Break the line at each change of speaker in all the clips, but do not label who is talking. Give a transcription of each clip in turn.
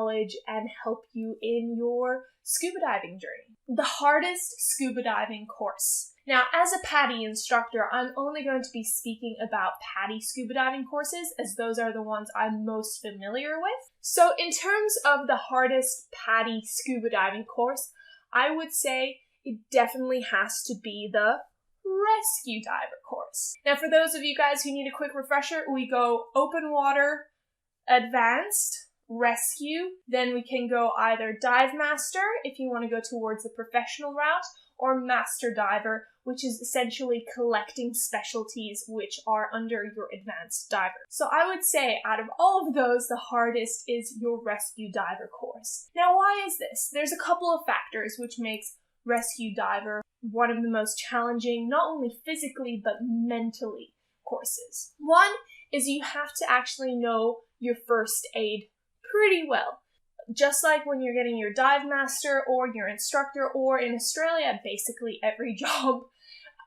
knowledge and help you in your scuba diving journey. The hardest scuba diving course. Now, as a PADI instructor, I'm only going to be speaking about PADI scuba diving courses, as those are the ones I'm most familiar with. So in terms of the hardest PADI scuba diving course, I would say it definitely has to be the rescue diver course. Now, for those of you guys who need a quick refresher, we go open water, advanced, rescue, then we can go either dive master if you want to go towards the professional route, or master diver, which is essentially collecting specialties which are under your advanced diver. So I would say out of all of those, the hardest is your rescue diver course. Now, why is this? There's a couple of factors which makes rescue diver one of the most challenging, not only physically, but mentally courses. One is you have to actually know your first aid pretty well. Just like when you're getting your dive master or your instructor, or in Australia, basically every job,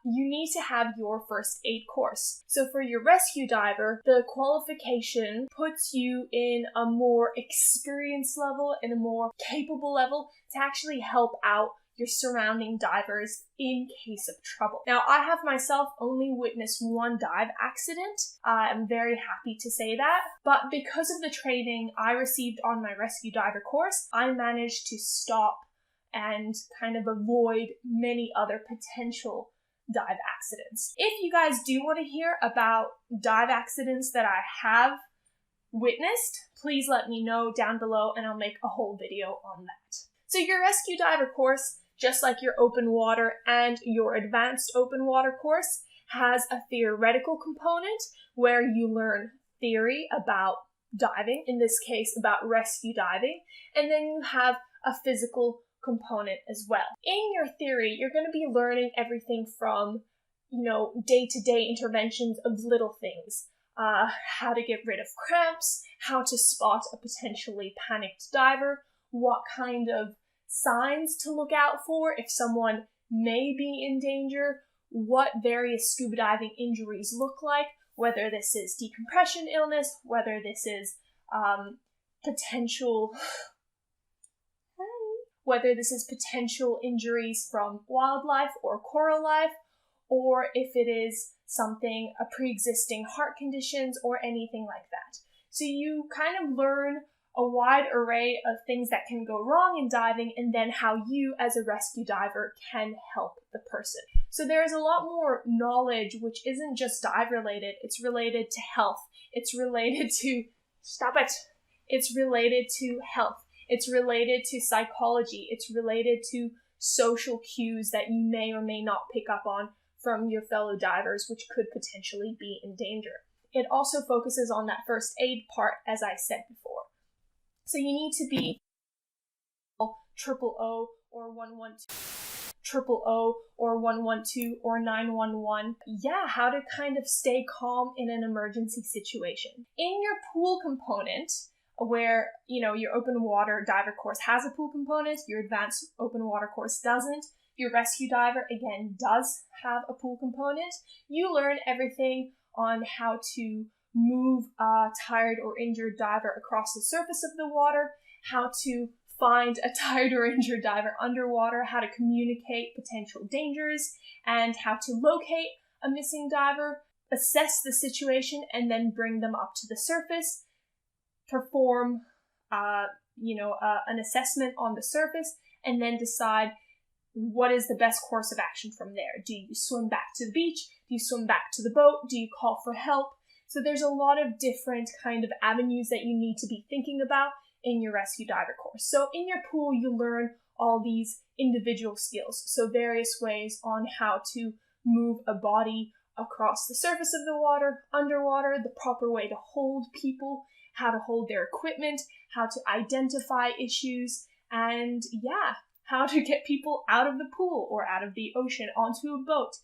you need to have your first aid course. So for your rescue diver, the qualification puts you in a more experienced level, in a more capable level to actually help out your surrounding divers in case of trouble. Now, I have myself only witnessed one dive accident. I'm very happy to say that. But because of the training I received on my rescue diver course, I managed to stop and kind of avoid many other potential dive accidents. If you guys do want to hear about dive accidents that I have witnessed, please let me know down below and I'll make a whole video on that. So your rescue diver course, just like your open water and your advanced open water course, has a theoretical component where you learn theory about diving, in this case about rescue diving, and then you have a physical component as well. In your theory, you're going to be learning everything from, day-to-day interventions of little things, how to get rid of cramps, how to spot a potentially panicked diver, what kind of signs to look out for if someone may be in danger, what various scuba diving injuries look like, whether this is decompression illness, whether this is potential injuries from wildlife or coral life, or if it is something, a pre-existing heart conditions or anything like that. So you kind of learn a wide array of things that can go wrong in diving, and then how you as a rescue diver can help the person. So there's a lot more knowledge which isn't just dive related, it's related to health, it's related to, it's related to health, it's related to psychology, it's related to social cues that you may or may not pick up on from your fellow divers, which could potentially be in danger. It also focuses on that first aid part, as I said before. So you need to be 000 or 112, 000 or 112 or 911. Yeah, how to kind of stay calm in an emergency situation. In your pool component, where, your open water diver course has a pool component, your advanced open water course doesn't, your rescue diver, again, does have a pool component. You learn everything on how to move a tired or injured diver across the surface of the water, how to find a tired or injured diver underwater, how to communicate potential dangers, and how to locate a missing diver, assess the situation, and then bring them up to the surface, perform an assessment on the surface, and then decide what is the best course of action from there. Do you swim back to the beach? Do you swim back to the boat? Do you call for help? So there's a lot of different kind of avenues that you need to be thinking about in your rescue diver course. So in your pool, you learn all these individual skills. So various ways on how to move a body across the surface of the water, underwater, the proper way to hold people, how to hold their equipment, how to identify issues, and how to get people out of the pool or out of the ocean onto a boat.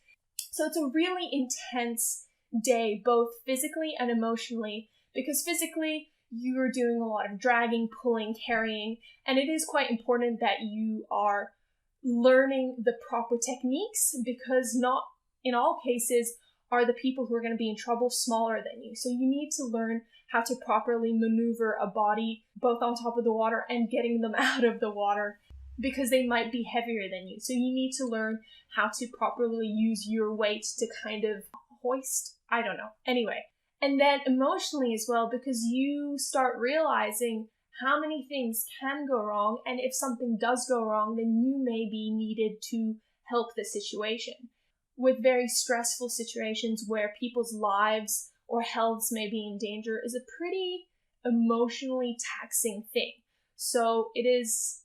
So it's a really intense day, both physically and emotionally, because physically you're doing a lot of dragging, pulling, carrying, and it is quite important that you are learning the proper techniques, because not in all cases are the people who are going to be in trouble smaller than you. So you need to learn how to properly maneuver a body both on top of the water and getting them out of the water, because they might be heavier than you. So you need to learn how to properly use your weight to kind of hoist. I don't know. Anyway. And then emotionally as well, because you start realizing how many things can go wrong. And if something does go wrong, then you may be needed to help the situation. With very stressful situations where people's lives or healths may be in danger is a pretty emotionally taxing thing. So it is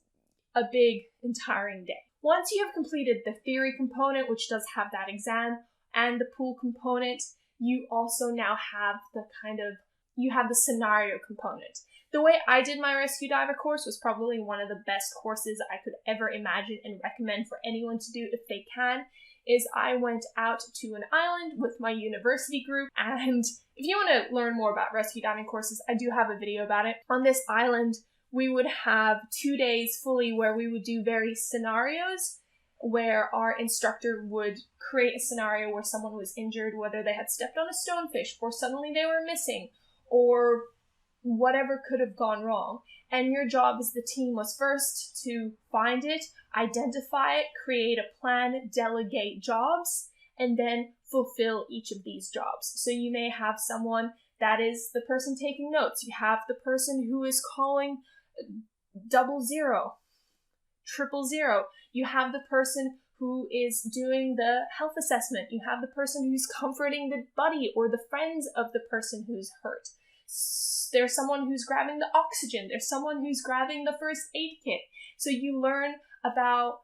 a big and tiring day. Once you have completed the theory component, which does have that exam, and the pool component, you also now have the scenario component. The way I did my rescue diver course was probably one of the best courses I could ever imagine and recommend for anyone to do if they can, is I went out to an island with my university group. And if you want to learn more about rescue diving courses, I do have a video about it. On this island, we would have 2 days fully where we would do various scenarios, where our instructor would create a scenario where someone was injured, whether they had stepped on a stonefish or suddenly they were missing, or whatever could have gone wrong. And your job as the team was first to find it, identify it, create a plan, delegate jobs, and then fulfill each of these jobs. So you may have someone that is the person taking notes. You have the person who is calling 00, 000. You have the person who is doing the health assessment. You have the person who's comforting the buddy or the friends of the person who's hurt. There's someone who's grabbing the oxygen. There's someone who's grabbing the first aid kit. So you learn about,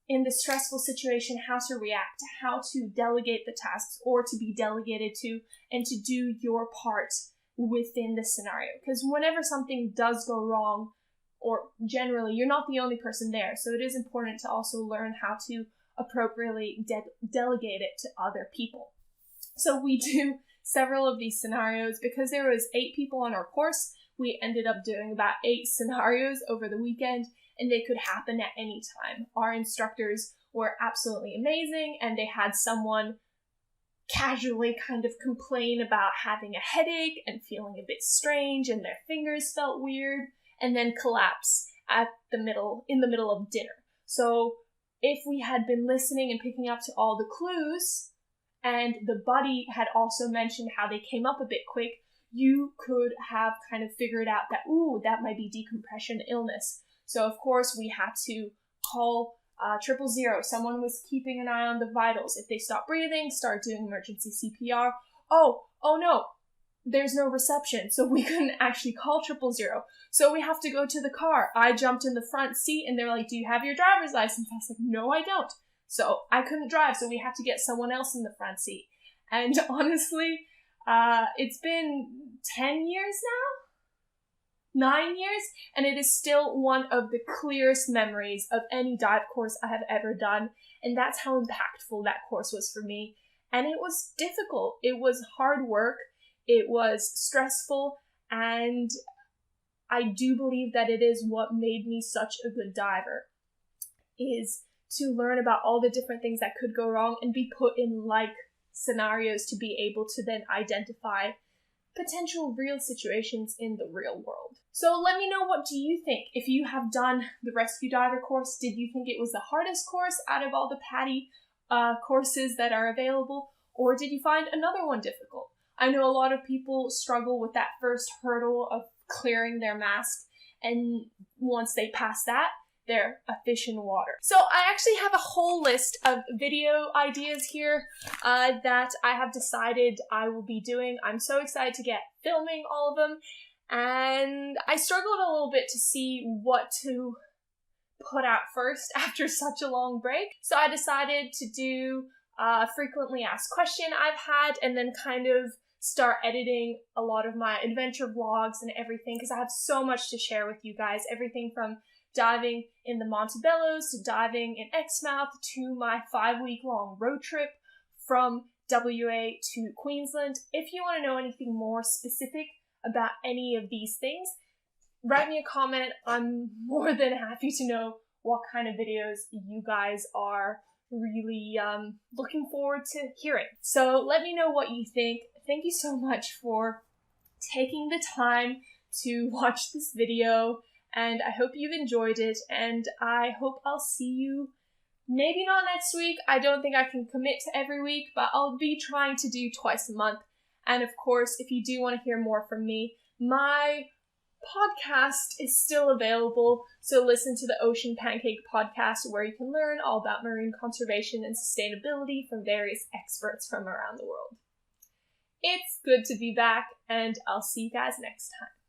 in the stressful situation, how to react, how to delegate the tasks or to be delegated to, and to do your part within the scenario. Because whenever something does go wrong, or generally, you're not the only person there. So it is important to also learn how to appropriately delegate it to other people. So we do several of these scenarios. Because there was 8 people on our course, we ended up doing about 8 scenarios over the weekend, and they could happen at any time. Our instructors were absolutely amazing, and they had someone casually kind of complain about having a headache and feeling a bit strange, and their fingers felt weird, and then collapse in the middle of dinner. So if we had been listening and picking up to all the clues, and the buddy had also mentioned how they came up a bit quick, you could have kind of figured out that, that might be decompression illness. So of course we had to call 000. Someone was keeping an eye on the vitals. If they stop breathing, start doing emergency CPR. Oh no, there's no reception, so we couldn't actually call 000. So we have to go to the car. I jumped in the front seat and they're like, do you have your driver's license? I was like, no, I don't. So I couldn't drive, so we had to get someone else in the front seat. And honestly, it's been 10 years now? 9 years? And it is still one of the clearest memories of any dive course I have ever done. And that's how impactful that course was for me. And it was difficult. It was hard work. It was stressful. And I do believe that it is what made me such a good diver, is to learn about all the different things that could go wrong and be put in like scenarios to be able to then identify potential real situations in the real world. So let me know, what do you think? If you have done the rescue diver course, did you think it was the hardest course out of all the PADI courses that are available, or did you find another one difficult? I know a lot of people struggle with that first hurdle of clearing their mask, and once they pass that, they're a fish in water. So I actually have a whole list of video ideas here that I have decided I will be doing. I'm so excited to get filming all of them, and I struggled a little bit to see what to put out first after such a long break. So I decided to do a frequently asked question I've had, and then kind of start editing a lot of my adventure vlogs and everything, because I have so much to share with you guys. Everything from diving in the Montebellos to diving in Exmouth to my 5-week-long road trip from WA to Queensland. If you want to know anything more specific about any of these things, write me a comment. I'm more than happy to know what kind of videos you guys are really looking forward to hearing. So let me know what you think. Thank you so much for taking the time to watch this video, and I hope you've enjoyed it, and I hope I'll see you maybe not next week. I don't think I can commit to every week, but I'll be trying to do twice a month. And of course, if you do want to hear more from me, my podcast is still available, so listen to the Ocean Pancake podcast, where you can learn all about marine conservation and sustainability from various experts from around the world. It's good to be back, and I'll see you guys next time.